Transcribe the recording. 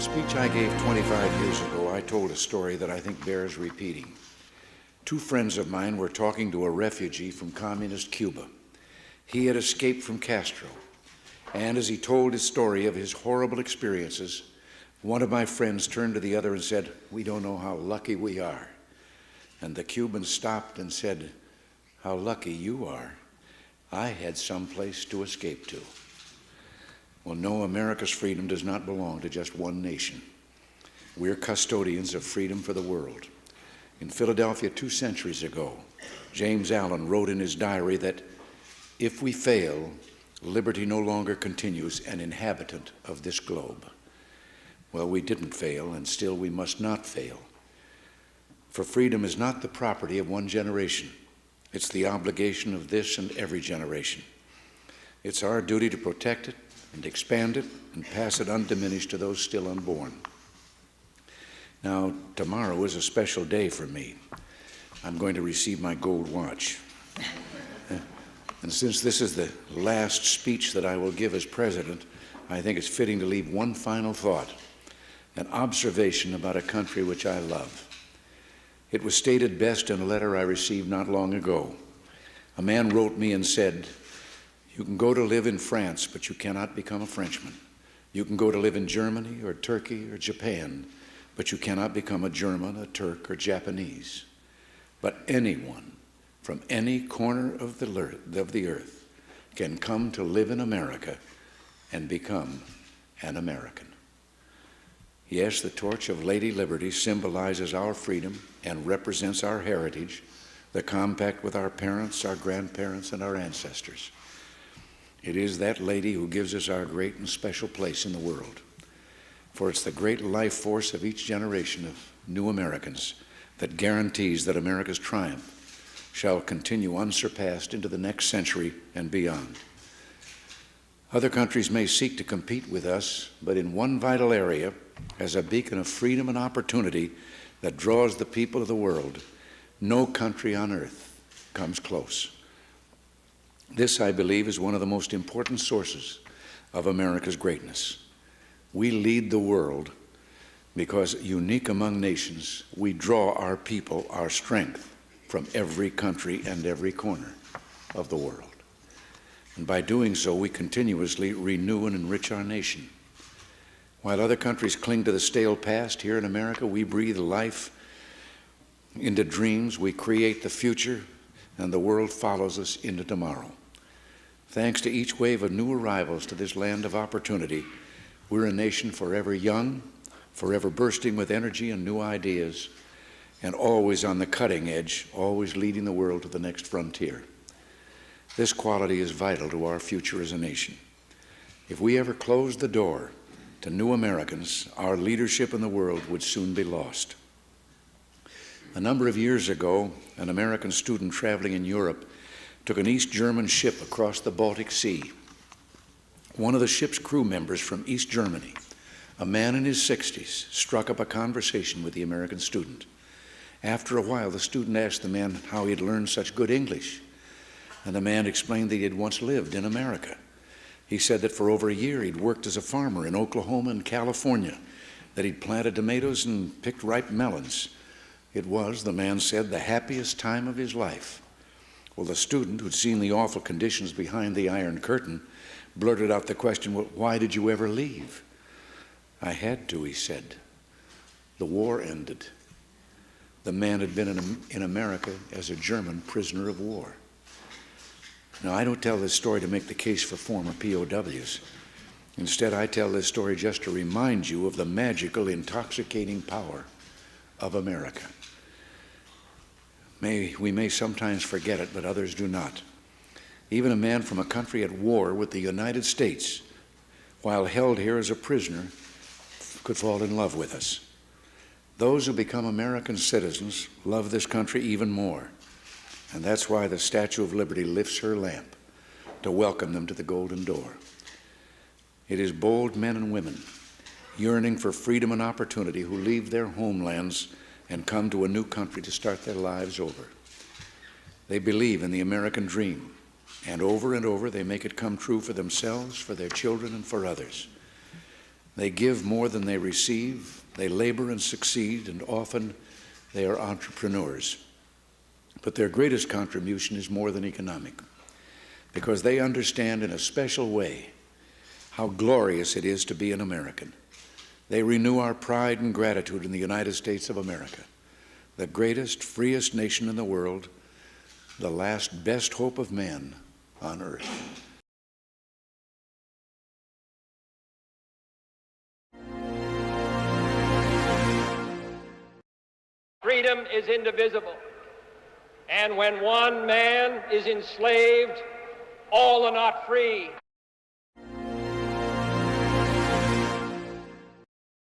speech I gave 25 years ago, I told a story that I think bears repeating. Two friends of mine were talking to a refugee from communist Cuba. He had escaped from Castro, and as he told his story of his horrible experiences, one of my friends turned to the other and said, "We don't know how lucky we are." And the Cuban stopped and said, "How lucky you are. I had some place to escape to." Well, no, America's freedom does not belong to just one nation. We're custodians of freedom for the world. In Philadelphia 2 centuries ago, James Allen wrote in his diary that if we fail, liberty no longer continues an inhabitant of this globe. Well, we didn't fail, and still we must not fail. For freedom is not the property of one generation. It's the obligation of this and every generation. It's our duty to protect it and expand it and pass it undiminished to those still unborn. Now, tomorrow is a special day for me. I'm going to receive my gold watch. And since this is the last speech that I will give as president, I think it's fitting to leave one final thought, an observation about a country which I love. It was stated best in a letter I received not long ago. A man wrote me and said, "You can go to live in France, but you cannot become a Frenchman. You can go to live in Germany or Turkey or Japan, but you cannot become a German, a Turk, or Japanese. But anyone from any corner of the earth can come to live in America and become an American." Yes, the torch of Lady Liberty symbolizes our freedom and represents our heritage, the compact with our parents, our grandparents, and our ancestors. It is that lady who gives us our great and special place in the world. For it's the great life force of each generation of new Americans that guarantees that America's triumph shall continue unsurpassed into the next century and beyond. Other countries may seek to compete with us, but in one vital area, as a beacon of freedom and opportunity that draws the people of the world, no country on earth comes close. This, I believe, is one of the most important sources of America's greatness. We lead the world because, unique among nations, we draw our people, our strength, from every country and every corner of the world. And by doing so, we continuously renew and enrich our nation. While other countries cling to the stale past, here in America, we breathe life into dreams, we create the future, and the world follows us into tomorrow. Thanks to each wave of new arrivals to this land of opportunity, we're a nation forever young, forever bursting with energy and new ideas, and always on the cutting edge, always leading the world to the next frontier. This quality is vital to our future as a nation. If we ever closed the door to new Americans, our leadership in the world would soon be lost. A number of years ago, an American student traveling in Europe took an East German ship across the Baltic Sea. One of the ship's crew members from East Germany, a man in his 60s, struck up a conversation with the American student. After a while, the student asked the man how he had learned such good English, and the man explained that he had once lived in America. He said that for over a year he'd worked as a farmer in Oklahoma and California, that he'd planted tomatoes and picked ripe melons. It was, the man said, the happiest time of his life. Well, the student, who'd seen the awful conditions behind the Iron Curtain, blurted out the question, "Well, why did you ever leave?" "I had to," he said. "The war ended." The man had been in America as a German prisoner of war. Now, I don't tell this story to make the case for former POWs. Instead, I tell this story just to remind you of the magical, intoxicating power of America. We may sometimes forget it, but others do not. Even a man from a country at war with the United States, while held here as a prisoner, could fall in love with us. Those who become American citizens love this country even more, and that's why the Statue of Liberty lifts her lamp to welcome them to the golden door. It is bold men and women yearning for freedom and opportunity who leave their homelands and come to a new country to start their lives over. They believe in the American dream, and over they make it come true for themselves, for their children, and for others. They give more than they receive, they labor and succeed, and often they are entrepreneurs. But their greatest contribution is more than economic, because they understand in a special way how glorious it is to be an American. They renew our pride and gratitude in the United States of America, the greatest, freest nation in the world, the last best hope of man on earth. Freedom is indivisible, and when one man is enslaved, all are not free.